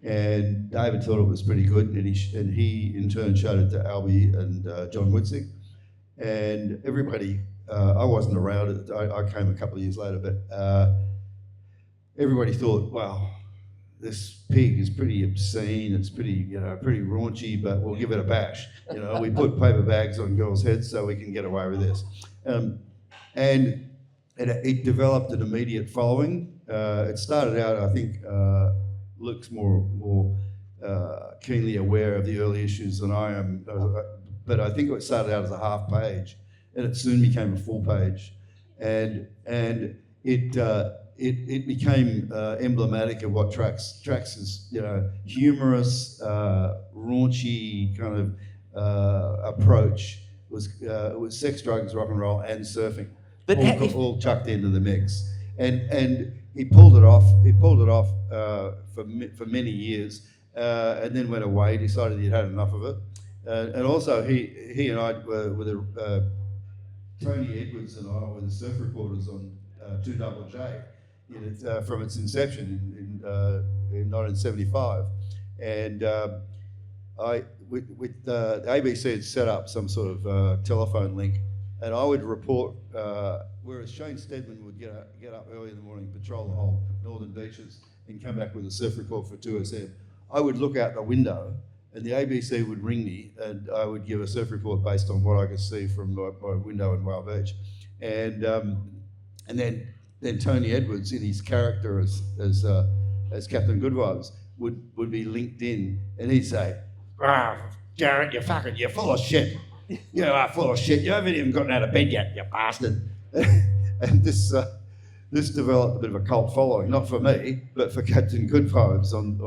And David thought it was pretty good, and he in turn showed it to Albie and John Witzig. And everybody, I wasn't around, I came a couple of years later, but everybody thought, wow, this pig is pretty obscene, it's pretty raunchy, but we'll give it a bash. We put paper bags on girls' heads so we can get away with this. And it developed an immediate following. It started out, I think, Luke's more keenly aware of the early issues than I am, but I think it started out as a half page, and it soon became a full page. And it became emblematic of what Tracks is, humorous, raunchy kind of approach. It was sex, drugs, rock and roll, and surfing, But all chucked into the mix. And he pulled it off. He pulled it off for many years, and then went away. Decided he'd had enough of it. And also, he and I were Tony Edwards and I were the surf reporters on 2JJ. From its inception in 1975, and the ABC had set up some sort of telephone link, and I would report, whereas Shane Steadman would get up early in the morning, patrol the whole northern beaches, and come back with a surf report for 2SM. I would look out the window, and the ABC would ring me, and I would give a surf report based on what I could see from my window in Whale Beach, and then Tony Edwards, in his character as Captain Goodwives, would be linked in, and he'd say, Jarratt, you're full of shit. You are full of shit. You haven't even gotten out of bed yet, you bastard. And this developed a bit of a cult following, not for me, but for Captain Goodwives on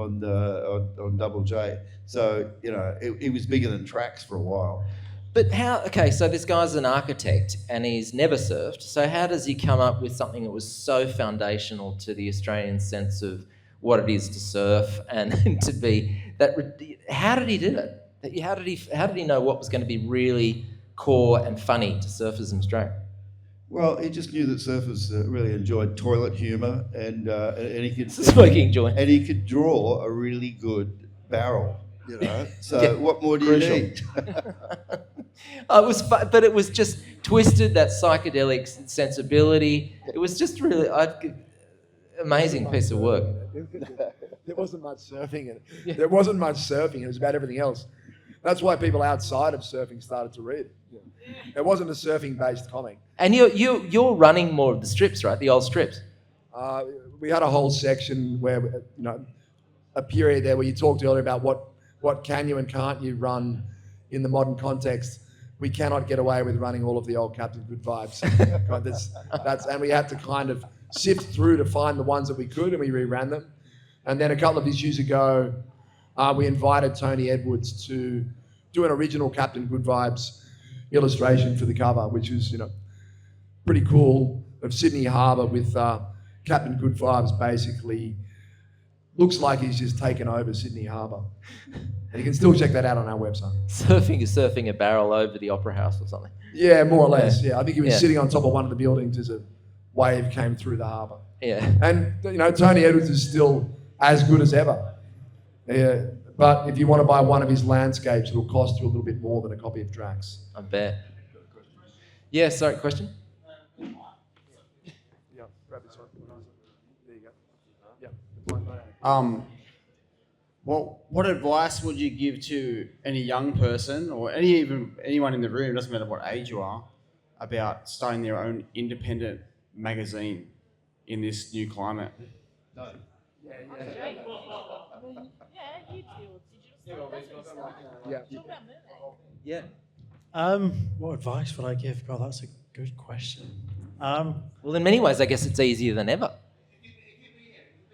Double J. So it was bigger than Tracks for a while. But so this guy's an architect and he's never surfed. So how does he come up with something that was so foundational to the Australian sense of what it is to surf and to be that? How did he do it? How did he know what was going to be really core and funny to surfers in Australia? Well, he just knew that surfers really enjoyed toilet humour, and he could Smoking joint. and he could draw a really good barrel. You know, so Yeah, what more do crucial. you need? It was fun, but it was just twisted, that psychedelic sensibility. It was just really amazing piece of work. There wasn't much surfing in it. Yeah. There wasn't much surfing. It was about everything else. That's why people outside of surfing started to read it. It wasn't a surfing-based comic. And you're running more of the strips, right? The old strips. We had a whole section where, a period there where you talked earlier about what can you and can't you run in the modern context. We cannot get away with running all of the old Captain Good Vibes. And we had to kind of sift through to find the ones that we could, and we reran them. And then a couple of issues ago, we invited Tony Edwards to do an original Captain Good Vibes illustration for the cover, which was, pretty cool, of Sydney Harbour with Captain Good Vibes basically looks like he's just taken over Sydney Harbour. And you can still check that out on our website. Surfing a barrel over the Opera House or something. Yeah, more or less. Yeah, I think he was Yeah. sitting on top of one of the buildings as a wave came through the harbour. Yeah. And Tony Edwards is still as good as ever. Yeah, but if you want to buy one of his landscapes, it'll cost you a little bit more than a copy of Drax. I bet. Yeah, sorry, question? Yeah, grab this one. There you go. Yeah. What advice would you give to any young person or anyone in the room, doesn't matter what age you are, about starting their own independent magazine in this new climate? Yeah, you deal with digital stuff. Yeah. Talk about moving. Yeah. What advice would I give? God, that's a good question. Well, in many ways, I guess it's easier than ever.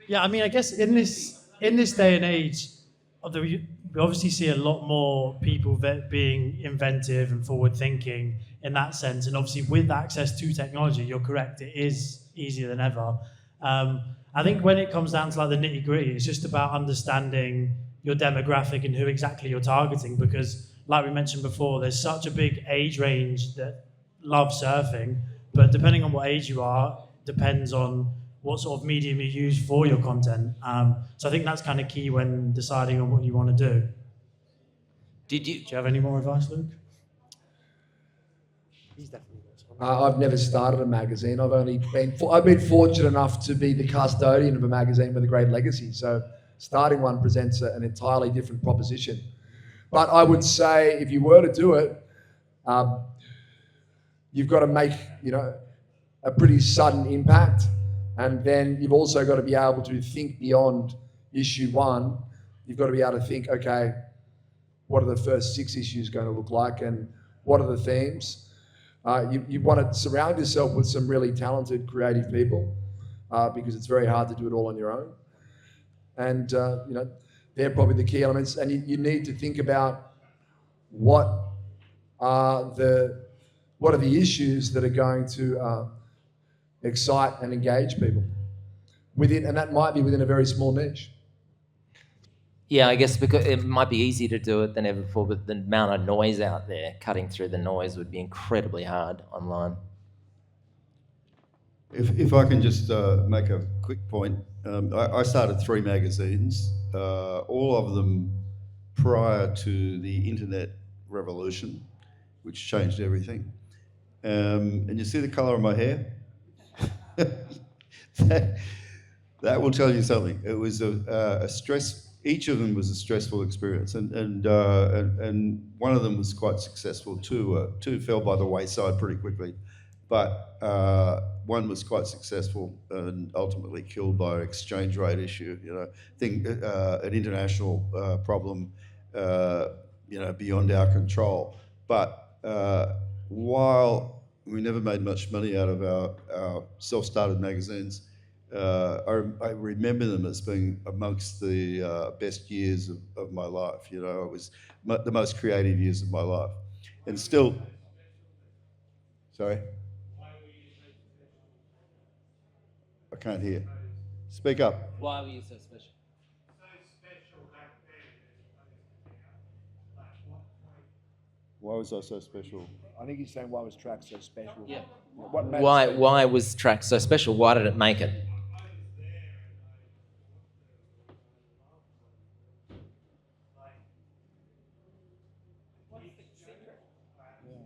Yeah, I mean, I guess in this day and age, although we obviously see a lot more people that being inventive and forward thinking in that sense, and obviously with access to technology, you're correct, it is easier than ever. I think when it comes down to like the nitty gritty, it's just about understanding your demographic and who exactly you're targeting, because like we mentioned before, there's such a big age range that love surfing, but depending on what age you are, depends on what sort of medium you use for your content. So I think that's kind of key when deciding on what you want to do. Do Do you have any more advice, Luke? He's definitely got some. I've never started a magazine. I've been fortunate enough to be the custodian of a magazine with a great legacy. So starting one presents an entirely different proposition. But I would say if you were to do it, you've got to make a pretty sudden impact, and then you've also got to be able to think beyond issue one. You've got to be able to think, okay, what are the first 6 issues going to look like, and what are the themes? You want to surround yourself with some really talented, creative people, because it's very hard to do it all on your own. And they're probably the key elements. And you need to think about what are the issues that are going to excite and engage people within, and that might be within a very small niche. Yeah, I guess because it might be easier to do it than ever before, but the amount of noise out there, cutting through the noise would be incredibly hard online. If I can just make a quick point, I started 3 magazines, all of them prior to the internet revolution, which changed everything. And you see the colour of my hair? that will tell you something. It was a stress. Each of them was a stressful experience, and one of them was quite successful. Two fell by the wayside pretty quickly, but one was quite successful and ultimately killed by an exchange rate issue. An international problem, beyond our control. But while we never made much money out of our self-started magazines, I remember them as being amongst the best years of my life. It was the most creative years of my life. And still, sorry? I can't hear. Speak up. Why were you so special? Why was I so special? I think he's saying, why was Trax so special? Yeah. What made it special? Why was Trax so special? Why did it make it?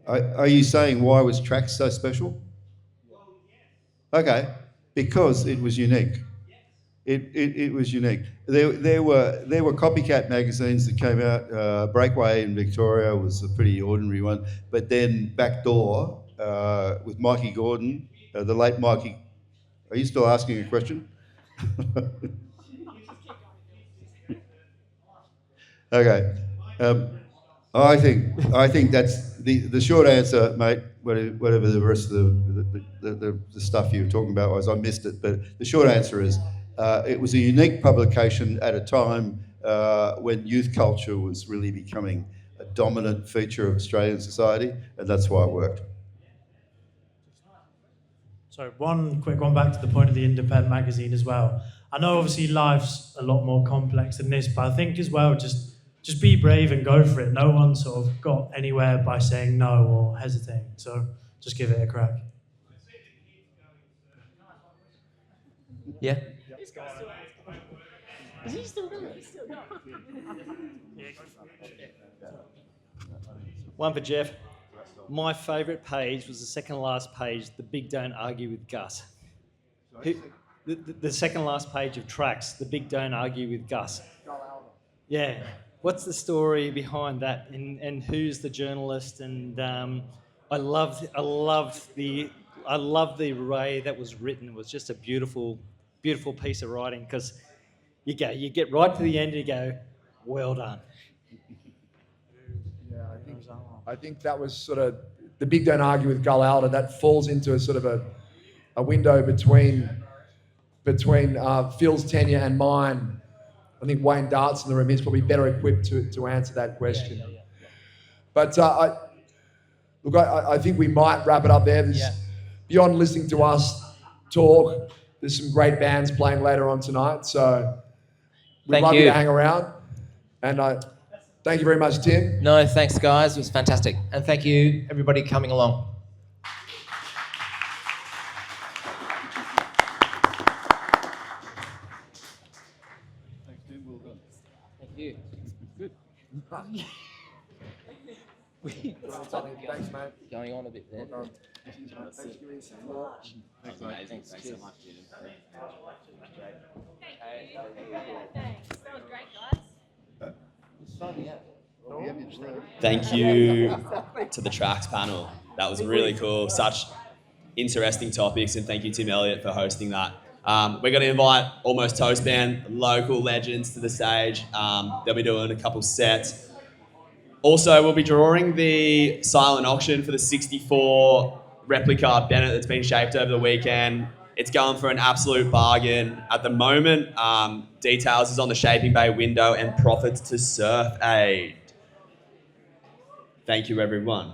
Are you saying why was Tracks so special? Okay, because it was unique. It was unique. There were copycat magazines that came out. Breakaway in Victoria was a pretty ordinary one, but then Backdoor with Mikey Gordon, the late Mikey. Are you still asking a question? Okay. I think that's the short answer, mate. Whatever the rest of the stuff you were talking about was, I missed it. But the short answer is, it was a unique publication at a time when youth culture was really becoming a dominant feature of Australian society, and that's why it worked. So one quick one back to the point of the independent magazine as well. I know obviously life's a lot more complex than this, but I think as well, just be brave and go for it. No one sort of got anywhere by saying no or hesitating. So just give it a crack. Yeah. Is he still going? He's still going. One for Jeff. My favourite page was the second last page, the big don't argue with Gus. The second last page of Tracks, the big don't argue with Gus. Yeah. What's the story behind that, and who's the journalist? And I loved the way that was written. It was just a beautiful piece of writing, because you get right to the end and you go, well done. Yeah, I think that was sort of the big don't argue with Gull Alder. That falls into a sort of a window between Phil's tenure and mine. I think Wayne Dart's in the room. He's probably better equipped to answer that question. Yeah. But I think we might wrap it up there. Beyond listening to us talk, there's some great bands playing later on tonight. So we'd love you to hang around. And thank you very much, Tim. No, thanks, guys. It was fantastic. And thank you, everybody, coming along. Thanks, mate. Going on a bit there. Thanks so much, Jim. Thanks. That was great, guys. Thank you to the Tracks panel. That was really cool. Such interesting topics, and thank you, Tim Elliott, for hosting that. We're going to invite Almost Toast Band, local legends, to the stage. They'll be doing a couple sets. Also, we'll be drawing the silent auction for the 64 replica Bennett that's been shaped over the weekend. It's going for an absolute bargain at the moment. Details is on the Shaping Bay window, and profits to Surf Aid. Thank you, everyone.